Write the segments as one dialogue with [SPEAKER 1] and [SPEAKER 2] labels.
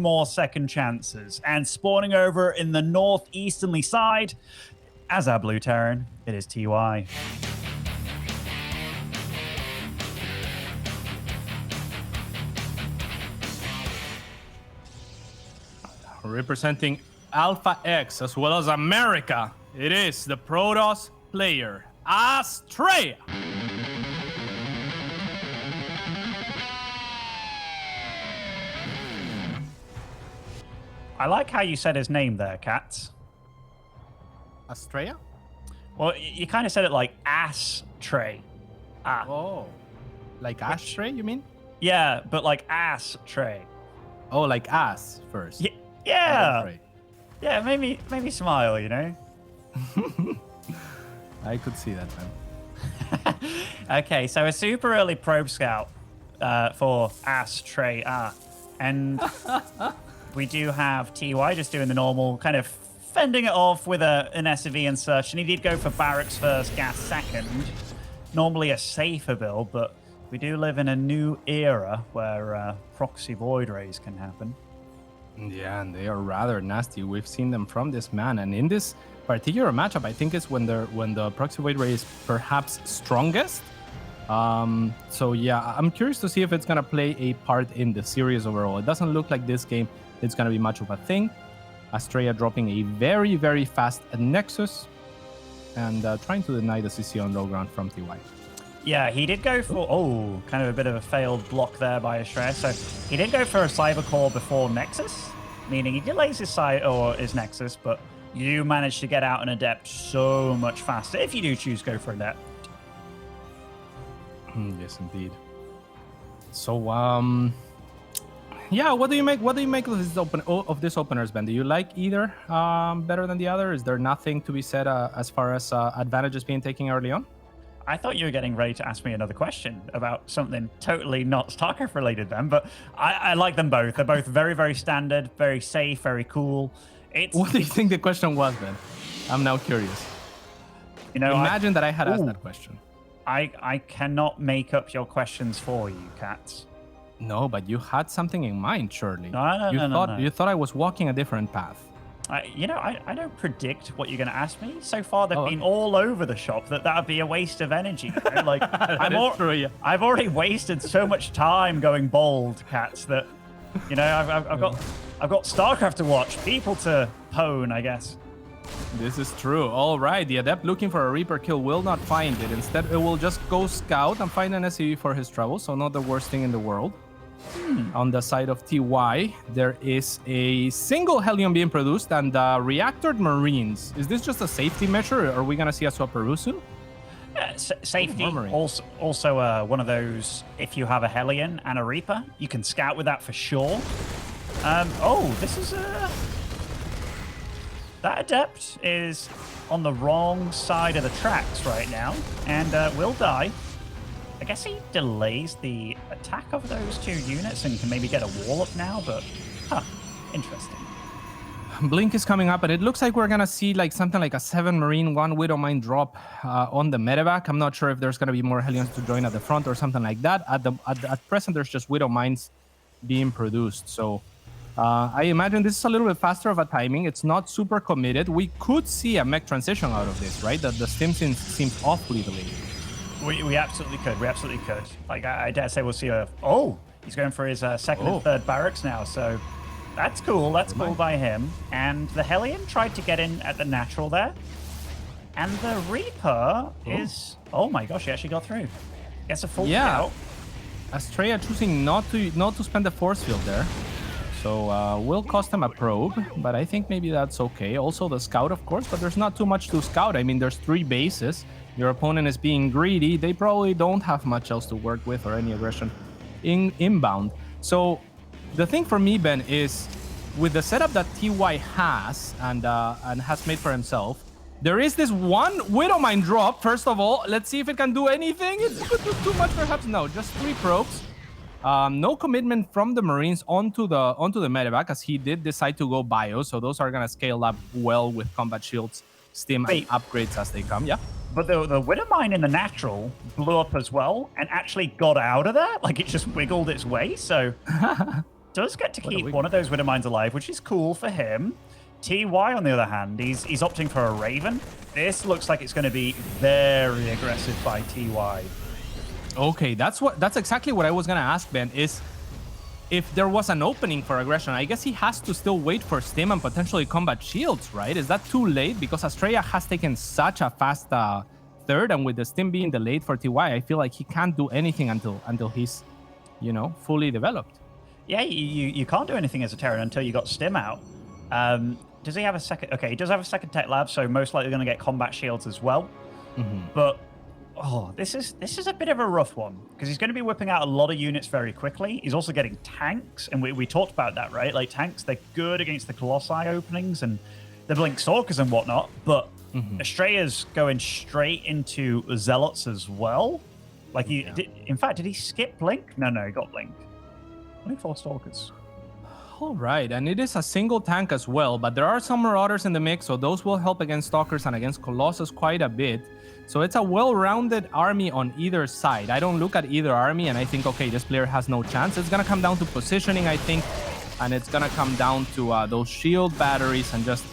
[SPEAKER 1] more second chances. And spawning over in the northeasternly side, as our blue Terran, it is TY.
[SPEAKER 2] Representing Alpha X as well as America, it is the Protoss player, Astrea.
[SPEAKER 1] I like how you said his name there, Cats.
[SPEAKER 2] Astrea?
[SPEAKER 1] Well, you kind of said it like ass-tray. Ah.
[SPEAKER 2] Oh. Like ashtray, you mean?
[SPEAKER 1] Yeah, but like ass-tray.
[SPEAKER 2] Oh, like ass first.
[SPEAKER 1] Yeah. Yeah, it made me smile, you know?
[SPEAKER 2] I could see that, man.
[SPEAKER 1] Okay, so a super early probe scout for Astrea. And we do have TY just doing the normal, kind of fending it off with an SUV and such. And he did go for barracks first, gas second. Normally a safer build, but we do live in a new era where proxy void rays can happen.
[SPEAKER 2] Yeah, and they are rather nasty. We've seen them from this man, and in this particular matchup, I think it's when the proxy void ray is perhaps strongest. So yeah, I'm curious to see if it's gonna play a part in the series overall. It doesn't look like this game it's gonna be much of a thing. Astrea dropping a very, very fast Nexus and trying to deny the CC on low ground from TY.
[SPEAKER 1] Yeah, he did go for, kind of a bit of a failed block there by Astrea. So he did go for a Cyber Core before Nexus, meaning he delays his Nexus, but you managed to get out an Adept so much faster if you do choose to go for Adept.
[SPEAKER 2] Yes, indeed. So, yeah, what do you make of this openers, Ben? Do you like either better than the other? Is there nothing to be said as far as advantages being taken early on?
[SPEAKER 1] I thought you were getting ready to ask me another question about something totally not StarCraft related then, but I like them both. They're both very, very standard, very safe, very cool.
[SPEAKER 2] What do you think the question was, Ben? I'm now curious.
[SPEAKER 1] You know,
[SPEAKER 2] Imagine that I had asked that question.
[SPEAKER 1] I cannot make up your questions for you, Cats.
[SPEAKER 2] No, but you had something in mind, surely.
[SPEAKER 1] No.
[SPEAKER 2] You thought I was walking a different path.
[SPEAKER 1] I don't predict what you're going to ask me. So far, they've been all over the shop that would be a waste of energy. You know? Like,
[SPEAKER 2] true, yeah.
[SPEAKER 1] I've already wasted so much time going bold, Cats, that, you know, I've got StarCraft to watch, people to pwn, I guess.
[SPEAKER 2] This is true. All right, the Adept looking for a Reaper kill will not find it. Instead, it will just go scout and find an SUV for his trouble, so not the worst thing in the world. On the side of TY, there is a single Hellion being produced and reactored Marines. Is this just a safety measure, or are we going to see a Swaparoo soon?
[SPEAKER 1] Safety. Also one of those, if you have a Hellion and a Reaper, you can scout with that for sure. This is that Adept is on the wrong side of the tracks right now and will die. I guess he delays the attack of those two units and can maybe get a wall up now, but interesting.
[SPEAKER 2] Blink is coming up, and it looks like we're gonna see like something like a 7 Marine, 1 Widowmine drop on the medevac. I'm not sure if there's gonna be more Hellions to join at the front or something like that. At present, there's just Widowmines being produced. So I imagine this is a little bit faster of a timing. It's not super committed. We could see a mech transition out of this, right? That the stim seems awfully delayed.
[SPEAKER 1] We absolutely could. We absolutely could. Like, I dare say we'll see he's going for his second and third barracks now. So that's cool. That's cool by him. And the Hellion tried to get in at the natural there. And the Reaper is... Oh my gosh, he actually got through. Gets a full scout.
[SPEAKER 2] Astrea choosing not to spend the force field there. So will cost him a probe, but I think maybe that's okay. Also the scout, of course, but there's not too much to scout. I mean, there's 3 bases. Your opponent is being greedy. They probably don't have much else to work with or any aggression inbound. So the thing for me, Ben, is with the setup that TY has and has made for himself, there is this 1 Widowmine drop. First of all, let's see if it can do anything. It's too much, perhaps. No, just 3 probes. No commitment from the Marines onto the medevac, as he did decide to go bio. So those are gonna scale up well with combat shields, stim, and upgrades as they come. Yeah.
[SPEAKER 1] But the Widowmine in the natural blew up as well and actually got out of there. Like, it just wiggled its way. So does get to keep one of those Widow Mines alive, which is cool for him. TY, on the other hand, he's opting for a Raven. This looks like it's going to be very aggressive by TY.
[SPEAKER 2] Okay, that's exactly what I was going to ask, Ben, is if there was an opening for aggression. I guess he has to still wait for Stim and potentially combat shields, right? Is that too late? Because Astrea has taken such a fast third, and with the Stim being delayed for TY, I feel like he can't do anything until he's, you know, fully developed.
[SPEAKER 1] Yeah, you can't do anything as a Terran until you got Stim out. Does he have a second? Okay, he does have a second tech lab, so most likely going to get combat shields as well. But oh, this is a bit of a rough one because he's going to be whipping out a lot of units very quickly. He's also getting tanks, and we talked about that, right? Like tanks, they're good against the Colossi openings and the Blink Stalkers and whatnot. But Astrea's going straight into Zealots as well. Like in fact, did he skip Blink? No, he got Blink. Only 4 Stalkers.
[SPEAKER 2] All right, and it is a single tank as well, but there are some Marauders in the mix, so those will help against Stalkers and against Colossus quite a bit. So it's a well-rounded army on either side. I don't look at either army and I think, okay, this player has no chance. It's going to come down to positioning, I think, and it's going to come down to those shield batteries and just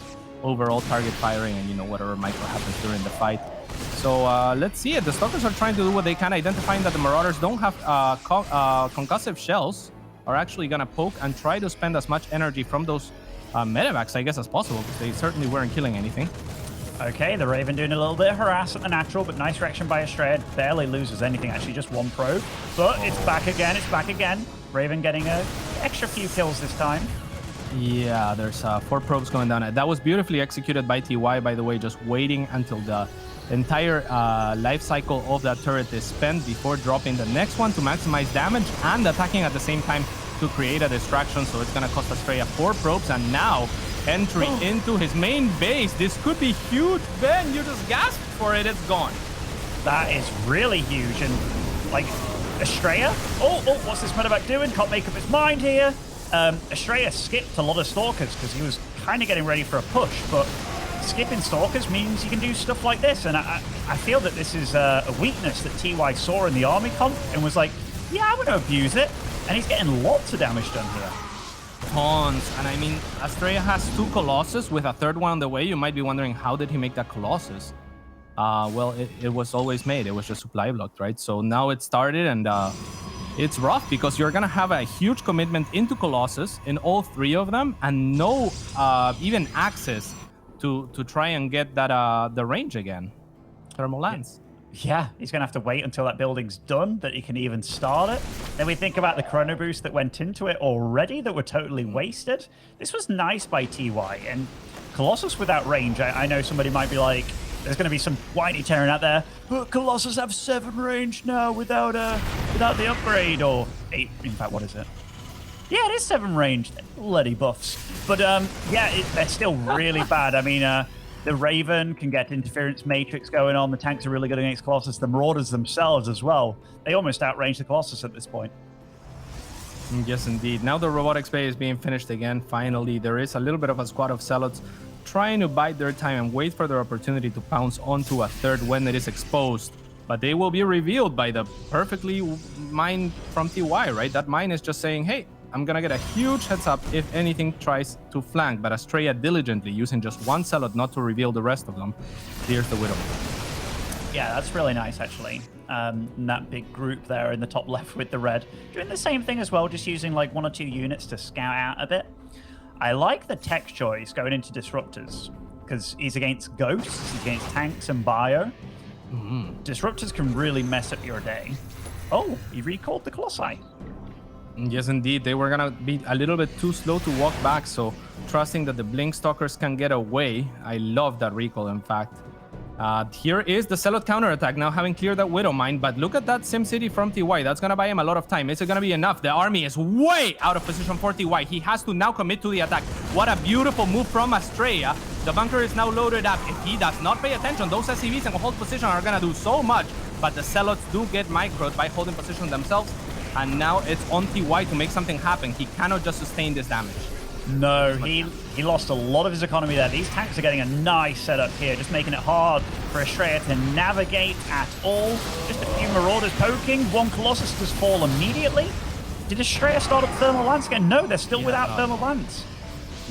[SPEAKER 2] overall target firing and, you know, whatever micro happens during the fight. So let's see it. The Stalkers are trying to do what they can, identifying that the Marauders don't have concussive shells, are actually going to poke and try to spend as much energy from those medevacs, I guess, as possible, because they certainly weren't killing anything. Okay,
[SPEAKER 1] the Raven doing a little bit of harass at the natural, but nice reaction by Astrea. Barely loses anything, actually, just 1 probe. But it's back again. Raven getting an extra few kills this time.
[SPEAKER 2] Yeah, there's 4 probes going down. That was beautifully executed by TY, by the way, just waiting until the entire life cycle of that turret is spent before dropping the next one to maximize damage and attacking at the same time to create a distraction. So it's going to cost Astrea 4 probes, and now entry into his main base. This could be huge. Ben, you just gasped for it. It's gone.
[SPEAKER 1] That is really huge. And like Astrea, what's this medevac doing? Can't make up his mind here. Astrea skipped a lot of Stalkers because he was kind of getting ready for a push, but skipping Stalkers means you can do stuff like this. And I feel that this is a weakness that TY saw in the army comp and was like, yeah, I'm going to abuse it. And he's getting lots of damage done here.
[SPEAKER 2] Tons. And I mean, Astrea has 2 Colossus with a 3rd one on the way. You might be wondering, how did he make that Colossus? Well, it was always made. It was just supply blocked, right? So now it started, and it's rough because you're going to have a huge commitment into Colossus in all 3 of them and no even access to try and get that the range again. Thermal lance.
[SPEAKER 1] Yeah, he's going to have to wait until that building's done, that he can even start it. Then we think about the chrono boost that went into it already that were totally wasted. This was nice by TY, and Colossus without range, I know somebody might be like, there's going to be some whiny Terran out there, but Colossus have 7 range now without the upgrade, or 8, in fact, what is it? Yeah, it is 7 range. Bloody buffs. But yeah, they're still really bad. I mean, the Raven can get interference matrix going on. The tanks are really good against Colossus. The Marauders themselves as well. They almost outrange the Colossus at this point.
[SPEAKER 2] Yes, indeed. Now the robotics bay is being finished again. Finally, there is a little bit of a squad of Zealots trying to bide their time and wait for their opportunity to pounce onto a 3rd when it is exposed. But they will be revealed by the perfectly mine from TY, right? That mine is just saying, hey, I'm going to get a huge heads up if anything tries to flank. But Astrea diligently, using just 1 Zealot not to reveal the rest of them, clears the Widow.
[SPEAKER 1] Yeah, that's really nice, actually. That big group there in the top left with the red. Doing the same thing as well, just using like 1 or 2 units to scout out a bit. I like the tech choice going into Disruptors, because he's against Ghosts, he's against Tanks and Bio. Disruptors can really mess up your day. Oh, he recalled the Colossi.
[SPEAKER 2] Yes, indeed. They were going to be a little bit too slow to walk back, so trusting that the Blink Stalkers can get away. I love that recall, in fact. Here is the Zealot counterattack, now having cleared that Widow mine, but look at that SimCity from TY. That's going to buy him a lot of time. Is it going to be enough? The army is way out of position for TY. He has to now commit to the attack. What a beautiful move from Astrea. The bunker is now loaded up. If he does not pay attention, those SCVs in hold position are going to do so much, but the Zealots do get microed by holding position themselves. And now it's on TY to make something happen. He cannot just sustain this damage.
[SPEAKER 1] No, he lost a lot of his economy there. These tanks are getting a nice setup here, just making it hard for Astrea to navigate at all. Just a few Marauders poking. 1 Colossus does fall immediately. Did Astrea start up Thermal Lance again? No, they're still without Thermal Lance.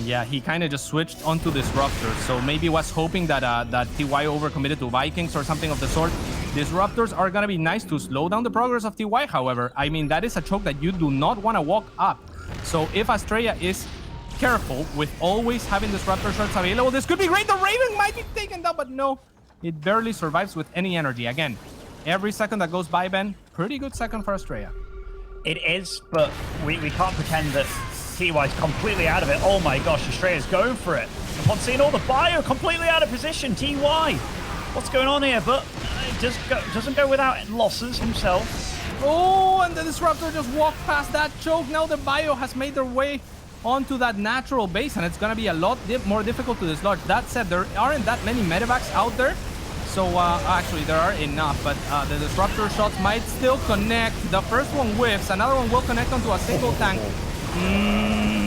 [SPEAKER 2] Yeah, he kind of just switched onto Disruptors, so maybe was hoping that that TY overcommitted to Vikings or something of the sort. Disruptors are gonna be nice to slow down the progress of TY, however. I mean, that is a choke that you do not want to walk up. So if Astrea is careful with always having Disruptor shots available, this could be great. The Raven might be taken down, but no, it barely survives with any energy. Again, every second that goes by, Ben, pretty good second for Astrea.
[SPEAKER 1] It is, but we can't pretend that TY's completely out of it. Oh my gosh, Astrea's going for it. Upon seeing all the bio completely out of position, TY. What's going on here? But it doesn't go without losses himself.
[SPEAKER 2] Oh, and the Disruptor just walked past that choke. Now the bio has made their way onto that natural base, and it's going to be a lot more difficult to dislodge. That said, there aren't that many medevacs out there. So, actually, there are enough, but the Disruptor shots might still connect. The first one whiffs. Another one will connect onto a single tank.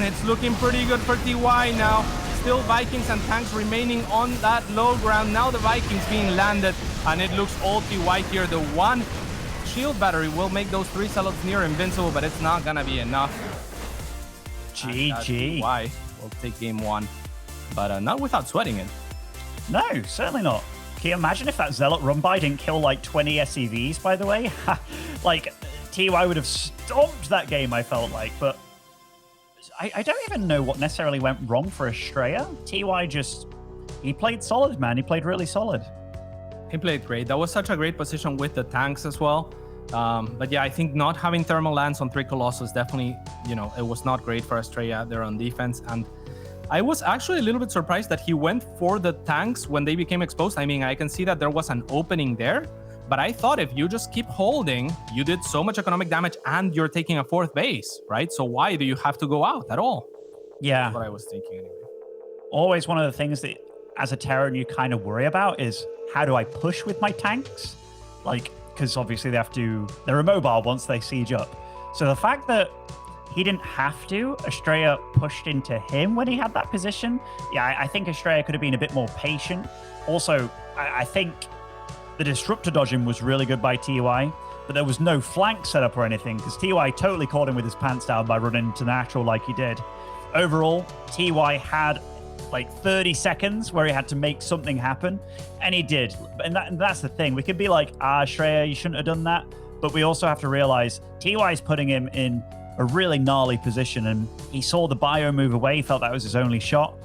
[SPEAKER 2] It's looking pretty good for TY now. Still Vikings and tanks remaining on that low ground. Now the Vikings being landed, and it looks all TY here. The one shield battery will make those 3 Zealots near invincible, but it's not gonna be enough.
[SPEAKER 1] GG.
[SPEAKER 2] TY will take game 1, but not without sweating it.
[SPEAKER 1] No, certainly not. Can you imagine if that Zealot run by didn't kill like 20 SCVs, by the way? Like, TY would have stomped that game, I felt like, but I don't even know what necessarily went wrong for Astrea. TY he played solid, man. He played really solid.
[SPEAKER 2] He played great. That was such a great position with the tanks as well. But yeah, I think not having Thermal Lance on 3 Colossus definitely, it was not great for Astrea there on defense. And I was actually a little bit surprised that he went for the tanks when they became exposed. I mean, I can see that there was an opening there, but I thought if you just keep holding, you did so much economic damage and you're taking a 4th base, right? So why do you have to go out at all?
[SPEAKER 1] Yeah.
[SPEAKER 2] That's what I was thinking anyway.
[SPEAKER 1] Always one of the things that as a Terran you kind of worry about is, how do I push with my tanks? Like, because obviously they're immobile once they siege up. So the fact that he didn't have to, Astrea pushed into him when he had that position. Yeah, I think Astrea could have been a bit more patient. Also, I think the Disruptor dodging was really good by TY, but there was no flank setup or anything, because TY totally caught him with his pants down by running into natural like he did. Overall, TY had like 30 seconds where he had to make something happen, and he did. And that's the thing. We could be like, Astrea, you shouldn't have done that. But we also have to realize TY is putting him in a really gnarly position, and he saw the bio move away. He felt that was his only shot.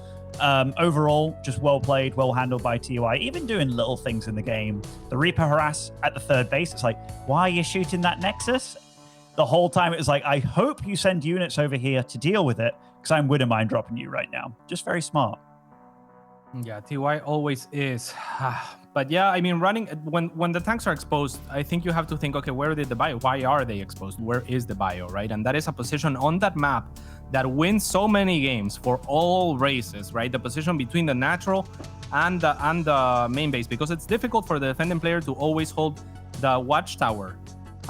[SPEAKER 1] Overall, just well played, well handled by TY, even doing little things in the game. The Reaper harass at the 3rd base, it's like, why are you shooting that Nexus? The whole time it was like, I hope you send units over here to deal with it, because I'm Widowmine dropping you right now. Just very smart.
[SPEAKER 2] Yeah, TY always is. But yeah, I mean, running when the tanks are exposed, I think you have to think, okay, where did the bio? Why are they exposed? Where is the bio, right? And that is a position on that map that wins so many games for all races, right? The position between the natural and the main base, because it's difficult for the defending player to always hold the watchtower.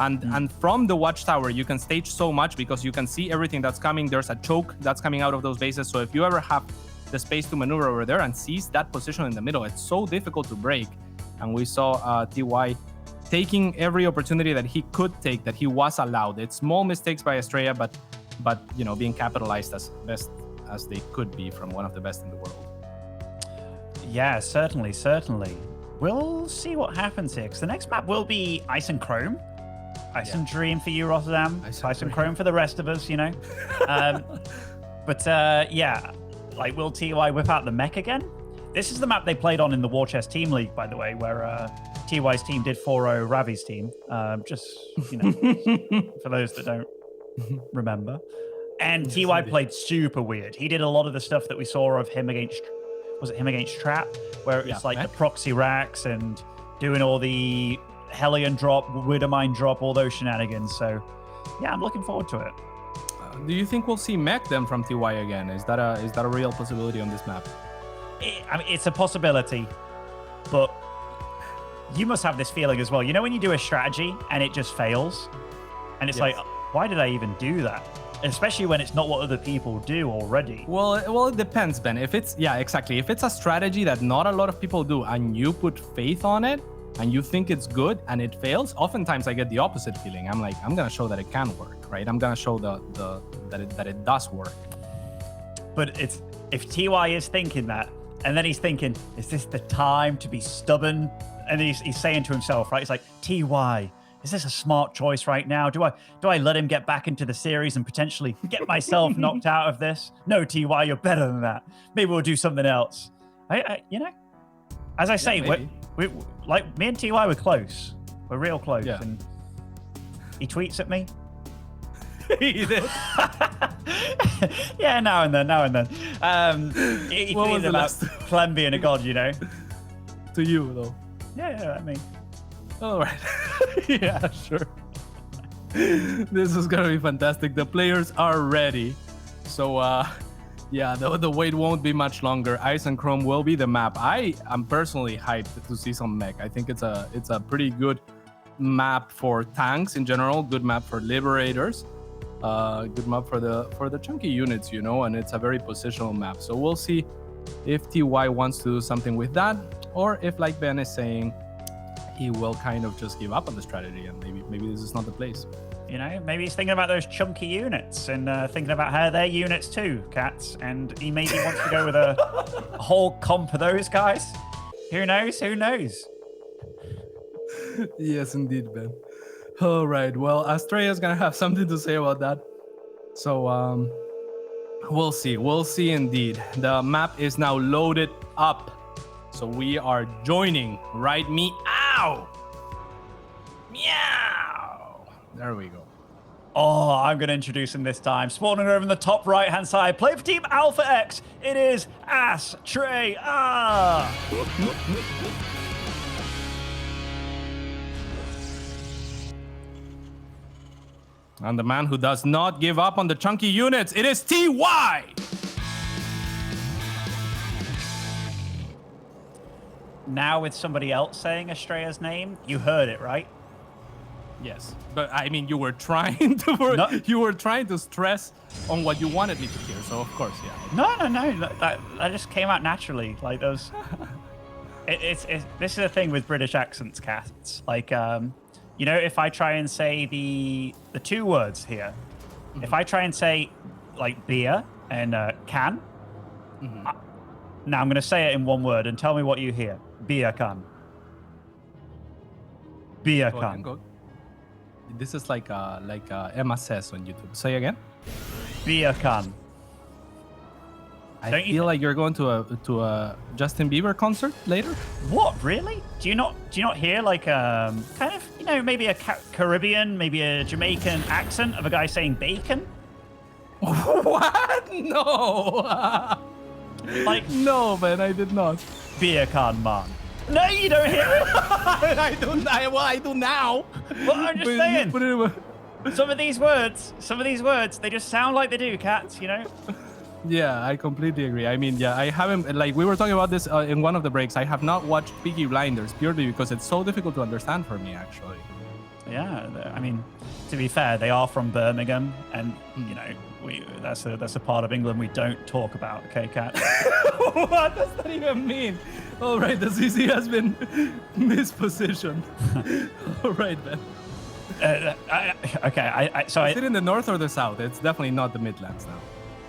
[SPEAKER 2] And from the watchtower, you can stage so much because you can see everything that's coming. There's a choke that's coming out of those bases. So if you ever have the space to maneuver over there and seize that position in the middle, it's so difficult to break. And we saw TY taking every opportunity that he could take, that he was allowed. It's small mistakes by Astrea, but being capitalized as best as they could be from one of the best in the world.
[SPEAKER 1] Yeah, certainly. We'll see what happens here, because the next map will be Ice and Chrome. Ice and Dream for you, Rotterdam. Ice and Chrome for the rest of us, yeah, like, will TY whip out the mech again? This is the map they played on in the War Chest Team League, by the way, where TY's team did 4-0 Ravi's team. Just, for those that don't remember. And TY played super weird. He did a lot of the stuff that we saw of him against, was it him against Trap? Where it's like the proxy racks and doing all the Hellion drop, Widowmine drop, all those shenanigans. So, yeah, I'm looking forward to it.
[SPEAKER 2] Do you think we'll see mech then from TY again? Is that a real possibility on this map?
[SPEAKER 1] I mean, it's a possibility, but you must have this feeling as well. You know when you do a strategy and it just fails? And it's like, why did I even do that? Especially when it's not what other people do already.
[SPEAKER 2] Well, it depends, Ben. If it's, exactly. If it's a strategy that not a lot of people do and you put faith on it and you think it's good and it fails, oftentimes I get the opposite feeling. I'm like, I'm going to show that it can work. right? I'm gonna show that it does work.
[SPEAKER 1] But it's if TY is thinking that, and then he's thinking, is this the time to be stubborn? And he's saying to himself, right? He's like, TY, is this a smart choice right now? Do I let him get back into the series and potentially get myself knocked out of this? No, TY, you're better than that. Maybe we'll do something else. You know, as I say, we like me and TY were close. We're real close.
[SPEAKER 2] Yeah.
[SPEAKER 1] And he tweets at me.
[SPEAKER 2] He did.
[SPEAKER 1] Yeah, now and then. He tweets about Clem being a god, you know.
[SPEAKER 2] To you though.
[SPEAKER 1] Yeah, I mean.
[SPEAKER 2] All right. Yeah, sure. This is gonna be fantastic. The players are ready. So yeah, the wait won't be much longer. Ice and Chrome will be the map. I am personally hyped to see some mech. I think it's a pretty good map for tanks in general, good map for liberators, good map for the chunky units, you know, and it's a very positional map. So we'll see if TY wants to do something with that, or if, like Ben is saying, he will kind of just give up on the strategy and maybe this is not the place.
[SPEAKER 1] You know, maybe he's thinking about those chunky units and thinking about how they're units too, Cats, and he maybe wants to go with a whole comp of those guys. Who knows? Who knows?
[SPEAKER 2] Yes, indeed, Ben. All right. Well, Astrea is gonna have something to say about that. So we'll see. We'll see indeed. The map is now loaded up. So we are joining. Right? Meow. Meow. There we go.
[SPEAKER 1] Oh, I'm going to introduce him this time. Spawning over in the top right-hand side. Play for Team Alpha X. It is Astrea.
[SPEAKER 2] And the man who does not give up on the chunky units, it is TY.
[SPEAKER 1] Now with somebody else saying Astrea's name, you heard it, right?
[SPEAKER 2] Yes, but I mean, you were trying to stress on what you wanted me to hear, so of course, yeah.
[SPEAKER 1] No. That just came out naturally. Like those. This is the thing with British accents, Cats. Like, you know, if I try and say the two words here, if I try and say like beer and can, now I'm going to say it in one word and tell me what you hear. Beer can. Beer can.
[SPEAKER 2] This is like Emma says on YouTube. Say again.
[SPEAKER 1] Beer can.
[SPEAKER 2] I feel like you're going to a Justin Bieber concert later.
[SPEAKER 1] What, really? Do you not hear like kind of, you know, maybe a Caribbean, maybe a Jamaican accent of a guy saying bacon?
[SPEAKER 2] What? No.
[SPEAKER 1] Like,
[SPEAKER 2] no, man, I did not.
[SPEAKER 1] Beer can, man. No, you don't hear it.
[SPEAKER 2] I do now.
[SPEAKER 1] Well, I'm just saying. Some of these words, they just sound like they do, Cats, you know?
[SPEAKER 2] Yeah, I completely agree. I mean, yeah, I haven't, like, we were talking about this in one of the breaks. I have not watched Peaky Blinders purely because it's so difficult to understand for me, actually.
[SPEAKER 1] Yeah, I mean, to be fair, they are from Birmingham, and, you know, that's a part of England we don't talk about, okay, Cat?
[SPEAKER 2] What does that even mean? All right, the CC has been mispositioned. All right, then.
[SPEAKER 1] So
[SPEAKER 2] is it in the north or the south? It's definitely not the Midlands now.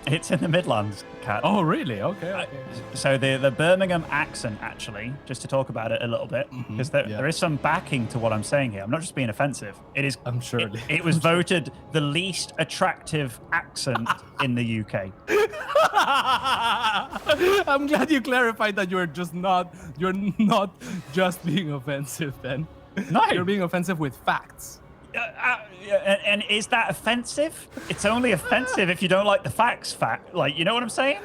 [SPEAKER 1] It's in the Midlands, Cat.
[SPEAKER 2] Oh, really? Okay.
[SPEAKER 1] So the Birmingham accent, actually, just to talk about it a little bit, because there is some backing to what I'm saying here. I'm not just being offensive. It is.
[SPEAKER 2] I'm sure.
[SPEAKER 1] It was voted the least attractive accent in the UK.
[SPEAKER 2] I'm glad you clarified that you're not just being offensive, Ben.
[SPEAKER 1] No.
[SPEAKER 2] You're being offensive with facts.
[SPEAKER 1] And is that offensive? It's only offensive if you don't like the facts. Like, you know what I'm saying?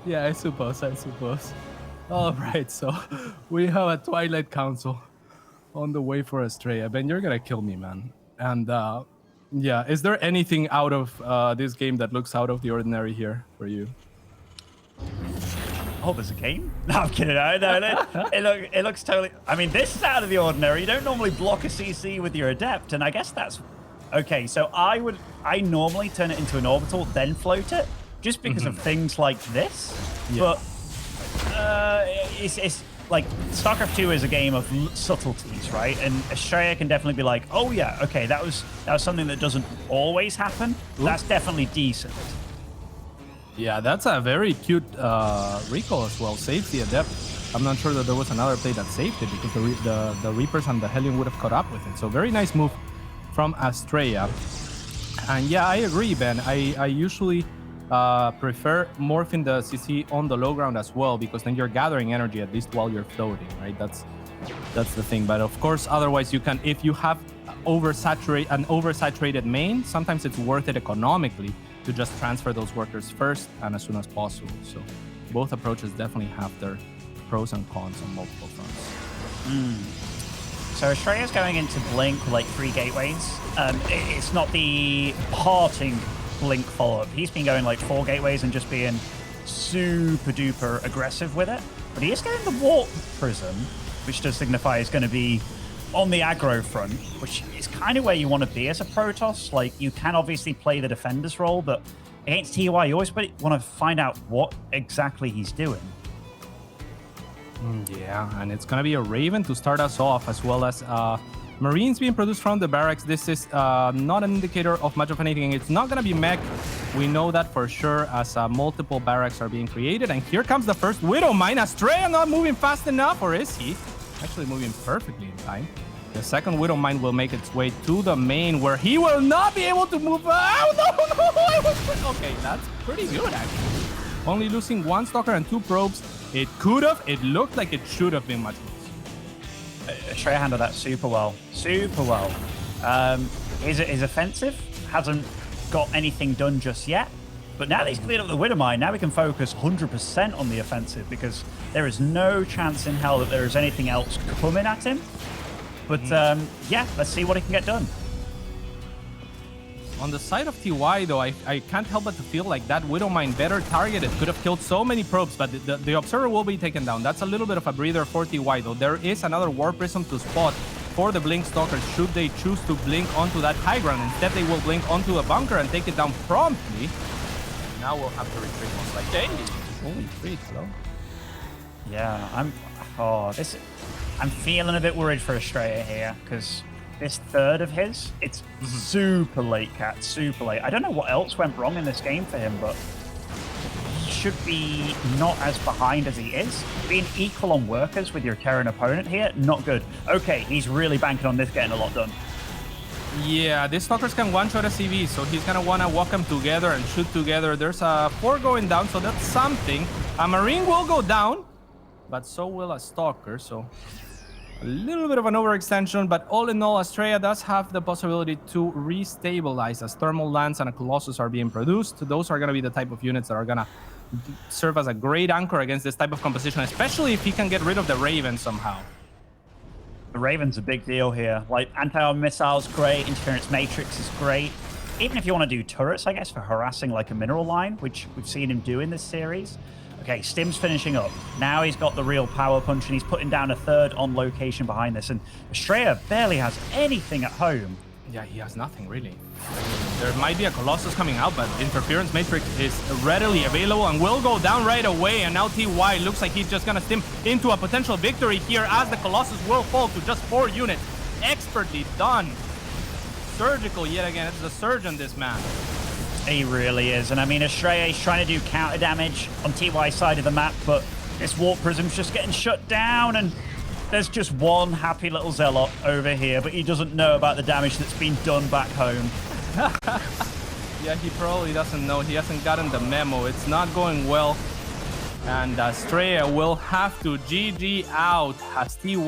[SPEAKER 2] Yeah, I suppose. All right, so we have a Twilight Council on the way for Astrea. Ben, you're gonna kill me, man. And yeah, is there anything out of this game that looks out of the ordinary here for you?
[SPEAKER 1] Oh, there's a game? No, I'm kidding. It looks totally... I mean, this is out of the ordinary. You don't normally block a CC with your Adept, and I guess that's... Okay, so I normally turn it into an orbital, then float it, just because of things like this. Yeah. But like, StarCraft 2 is a game of subtleties, right? And Astrea can definitely be like, oh yeah, okay, that was something that doesn't always happen. That's definitely decent.
[SPEAKER 2] Yeah, that's a very cute recall as well. Saves the Adept. I'm not sure that there was another play that saved it because the Reapers and the Hellion would have caught up with it. So very nice move from Astrea. And yeah, I agree, Ben. I usually prefer morphing the CC on the low ground as well, because then you're gathering energy at least while you're floating, right? That's the thing. But of course, otherwise you can, if you have an oversaturated main, sometimes it's worth it economically to just transfer those workers first and as soon as possible. So both approaches definitely have their pros and cons on multiple fronts.
[SPEAKER 1] So Astrea's going into Blink with like 3 gateways. It's not the parting Blink follow-up. He's been going like 4 gateways and just being super duper aggressive with it. But he is getting the Warp Prism, which does signify he's going to be on the aggro front, which is kind of where you want to be as a Protoss. Like, you can obviously play the defender's role, but against TY, you always want to find out what exactly he's doing.
[SPEAKER 2] Yeah, and it's going to be a Raven to start us off, as well as Marines being produced from the barracks. This is not an indicator of much of anything. It's not going to be mech. We know that for sure, as multiple barracks are being created. And here comes the first Widow Mine. Astrea not moving fast enough, or is he? Actually moving perfectly in time. The second Widow Mine will make its way to the main, where he will not be able to move. Oh, no. Okay, that's pretty good, actually. Only losing 1 Stalker and 2 probes. It could have, it looked like it should have been much worse.
[SPEAKER 1] Astrea handled that super well. Super well. His offensive hasn't got anything done just yet. But now that he's cleared up the Widow Mine, now we can focus 100% on the offensive, because there is no chance in hell that there is anything else coming at him. But yeah, let's see what he can get done.
[SPEAKER 2] On the side of TY, though, I can't help but to feel like that Widow Mine better targeted could have killed so many probes, but the Observer will be taken down. That's a little bit of a breather for TY, though. There is another Warp Prism to spot for the Blink Stalkers should they choose to blink onto that high ground. Instead, they will blink onto a bunker and take it down promptly. Now we'll have to retreat most likely. Hey, retreat, hello?
[SPEAKER 1] Yeah, I'm feeling a bit worried for Astrea here, because this third of his, it's super late, Cat, super late. I don't know what else went wrong in this game for him, but he should be not as behind as he is. Being equal on workers with your Terran opponent here, not good. Okay, he's really banking on this getting a lot done.
[SPEAKER 2] Yeah, these Stalkers can one-shot a CV, so he's going to want to walk them together and shoot together. There's a 4 going down, so that's something. A Marine will go down, but so will a Stalker, so a little bit of an overextension, but all in all, Astrea does have the possibility to restabilize as Thermal Lance and a Colossus are being produced. Those are going to be the type of units that are going to serve as a great anchor against this type of composition, especially if he can get rid of the Raven somehow.
[SPEAKER 1] The Raven's a big deal here. Like, anti-armor missiles, great. Interference matrix is great. Even if you want to do turrets, I guess, for harassing like a mineral line, which we've seen him do in this series. Okay, Stim's finishing up. Now he's got the real power punch, and he's putting down a 3rd on location behind this. And Astrea barely has anything at home.
[SPEAKER 2] Yeah, he has nothing, really. There might be a Colossus coming out, but Interference Matrix is readily available and will go down right away. And now TY looks like he's just going to Stim into a potential victory here, as the Colossus will fall to just 4 units. Expertly done. Surgical yet again. It's the surgeon, this man.
[SPEAKER 1] He really is. And I mean, Astrea is trying to do counter damage on TY's side of the map, but this Warp Prism's just getting shut down, and there's just one happy little Zealot over here, but he doesn't know about the damage that's been done back home.
[SPEAKER 2] Yeah, he probably doesn't know. He hasn't gotten the memo. It's not going well. And Astrea will have to GG out as TY